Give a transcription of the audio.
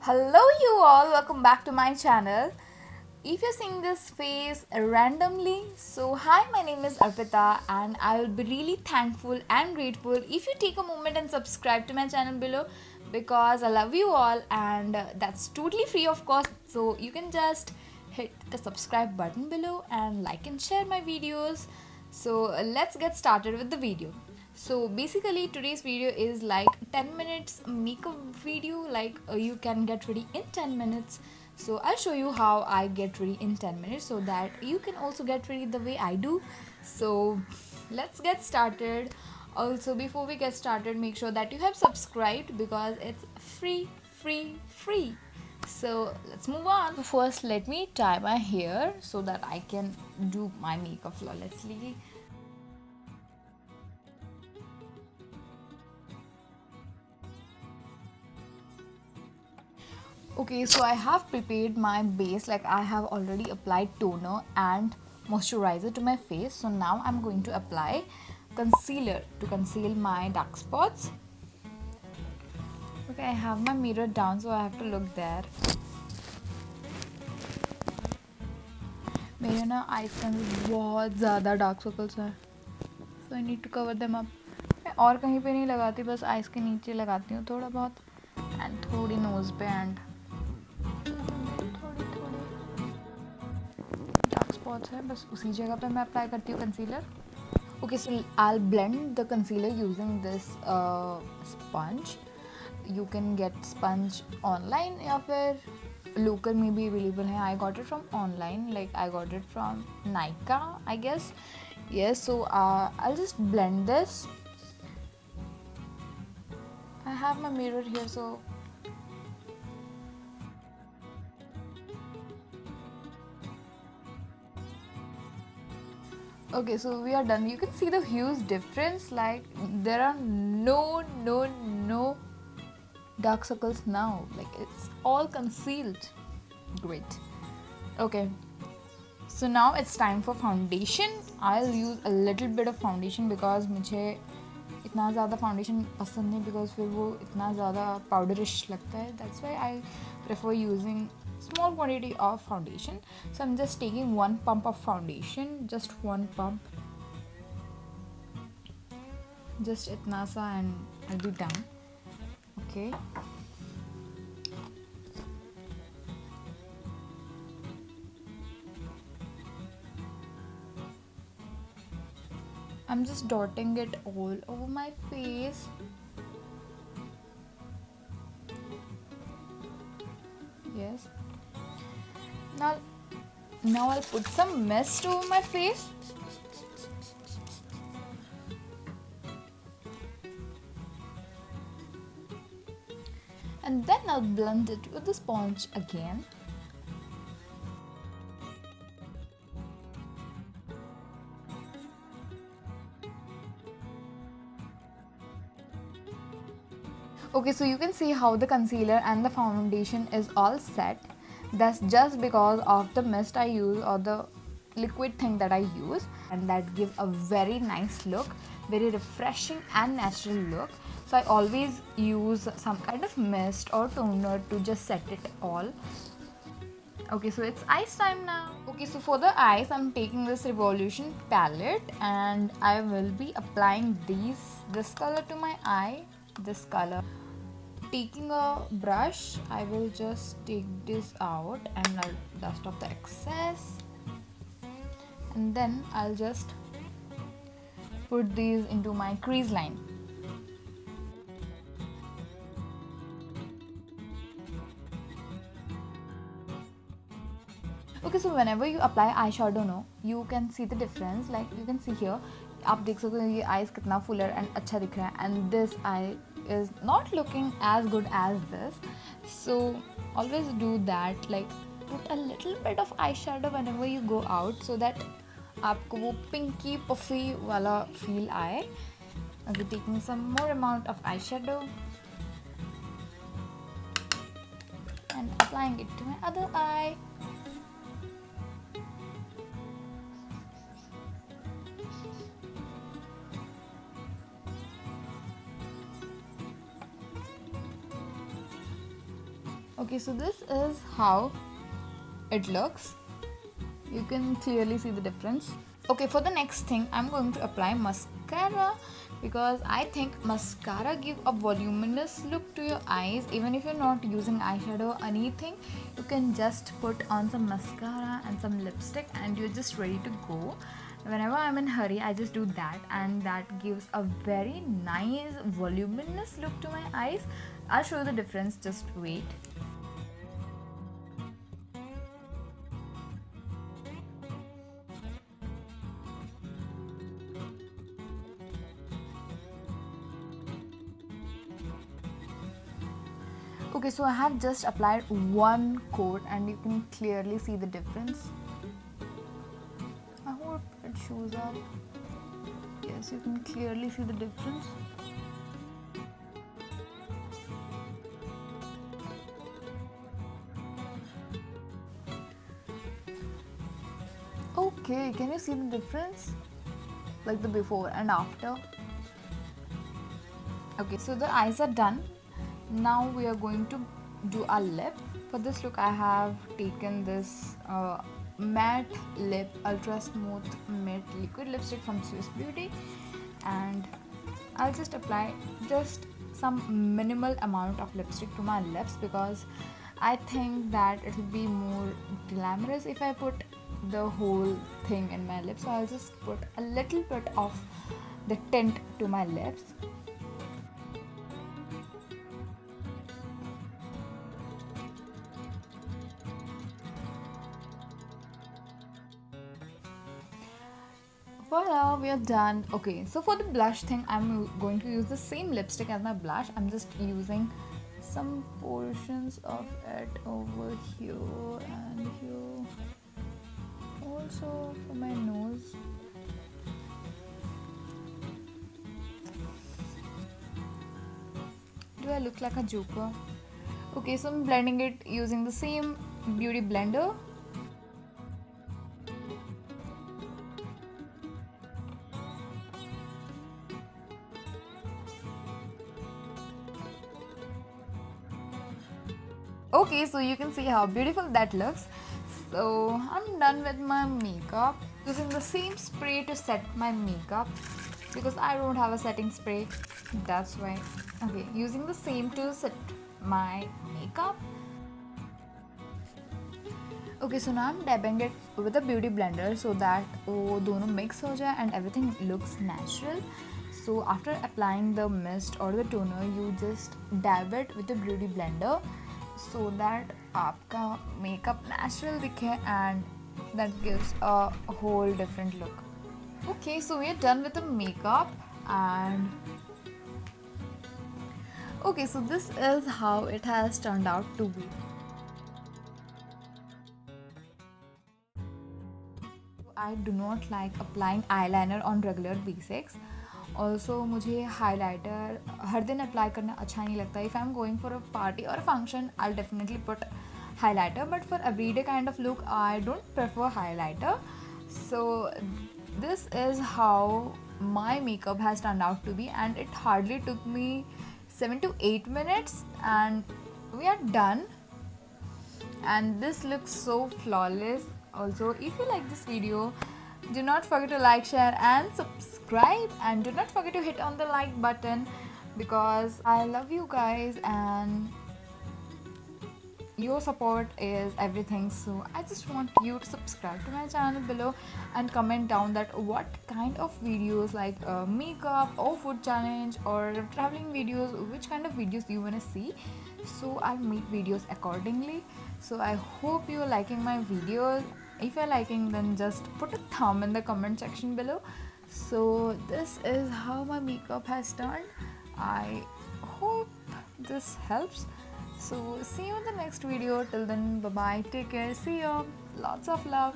Hello, you all, welcome back to my channel. If you're seeing this face randomly, so hi, my name is Arpita, and I will be really thankful and grateful if you take a moment and subscribe to my channel below because I love you all, and that's totally free, of course. So you can just hit the subscribe button below and like and share my videos. So let's get started with the video. So basically today's video is like 10 minutes makeup video, like you can get ready in 10 minutes. So I'll show you how I get ready in 10 minutes so that you can also get ready the way I do. So let's get started. Also, before we get started, make sure that you have subscribed because it's free. So let's move on. So first, let me tie my hair so that I can do my makeup flawlessly. Okay, so I have prepared my base, like I have already applied toner and moisturizer to my face. So now I'm going to apply concealer to conceal my dark spots. Okay, I have my mirror down, so I have to look there. मेरे ना eyes के अंदर बहुत ज़्यादा dark circles हैं, so I need to cover them up. मैं और कहीं पे नहीं लगाती, बस आईज के नीचे लगाती हूँ थोड़ा बहुत एंड थोड़ी नोज़ पे एंड डार्क स्पॉट्स है, बस उसी जगह पे मैं अप्लाई करती हूँ concealer. Okay, so I'll blend the concealer using this sponge. You can get sponge online या फिर local में भी available है. I got it from online, like I got it from Nykaa, I guess. Yes, so I'll just blend this. I have my mirror here, so okay, so we are done. You can see the huge difference, like there are no dark circles now, like it's all concealed. Great. Okay, so now it's time for foundation. I'll use a little bit of foundation because मुझे इतना ज़्यादा foundation पसंद नहीं, because फिर वो इतना ज़्यादा powderish लगता है. That's why I prefer using small quantity of foundation. So I'm just taking one pump of foundation, just one pump, just itna sa, and I'll be done. Okay. I'm just dotting it all over my face. Yes. Now I'll put some mist over my face. And then I'll blend it with the sponge again. Okay, so you can see how the concealer and the foundation is all set. That's just because of the mist I use, or the liquid thing that I use, and that give a very nice look, very refreshing and natural look. So I always use some kind of mist or toner to just set it all. Okay, so it's eyes time now. Okay, so for the eyes, I'm taking this Revolution palette and I will be applying this color to my eye, this color. Taking a brush, I will just take this out and I'll dust off the excess, and then I'll just put these into my crease line. Okay, so whenever you apply eyeshadow, no, you can see the difference. Like you can see here, आप देख सकते हो ये eyes कितना fuller and अच्छा दिख रहा है, and this eye is not looking as good as this. So always do that, like put a little bit of eyeshadow whenever you go out so that आपको वो pinky puffy वाला feel आए. Okay, taking some more amount of eyeshadow and applying it to my other eye. Okay, so this is how it looks. You can clearly see the difference. Okay, for the next thing, I'm going to apply mascara because I think mascara give a voluminous look to your eyes. Even if you're not using eyeshadow or anything, you can just put on some mascara and some lipstick and you're just ready to go. Whenever I'm in hurry, I just do that, and that gives a very nice voluminous look to my eyes. I'll show you the difference, just wait. Okay, so I have just applied one coat and you can clearly see the difference. I hope it shows up. Yes, you can clearly see the difference. Okay, can you see the difference? Like the before and after. Okay, so the eyes are done. Now we are going to do our lip. For this look, I have taken this matte lip ultra smooth matte liquid lipstick from Swiss Beauty, and I'll just apply just some minimal amount of lipstick to my lips because I think that it will be more glamorous if I put the whole thing in my lips. So I'll just put a little bit of the tint to my lips. Voila, we are done. Okay, so for the blush thing, I'm going to use the same lipstick as my blush. I'm just using some portions of it over here and here. Also for my nose. Do I look like a joker? Okay, so I'm blending it using the same beauty blender. Okay, so you can see how beautiful that looks. So I'm done with my makeup. Using the same spray to set my makeup because I don't have a setting spray. That's why. Okay, using the same to set my makeup. Okay, so now I'm dabbing it with a beauty blender so that वो दोनों mix हो जाए and everything looks natural. So after applying the mist or the toner, you just dab it with the beauty blender so that आपका makeup natural दिखे and that gives a whole different look. Okay, so we're done with the makeup and okay, so this is how it has turned out to be. I do not like applying eyeliner on regular basics. Also मुझे highlighter हर दिन apply करना अच्छा नहीं लगता. If I'm going for a party or a function, I'll definitely put highlighter. But for everyday kind of look, I don't prefer highlighter. So this is how my makeup has turned out to be, and it hardly took me 7 to 8 minutes, and we are done. And this looks so flawless. Also, if you like this video, do not forget to like, share and subscribe, and do not forget to hit on the like button because I love you guys and your support is everything. So I just want you to subscribe to my channel below and comment down that what kind of videos like makeup or food challenge or traveling videos, which kind of videos you want to see, so I'll make videos accordingly. So I hope you're liking my videos. If you're liking, then just put a thumb in the comment section below. So this is how my makeup has turned. I hope this helps. So see you in the next video. Till then, bye bye, take care, see you, lots of love.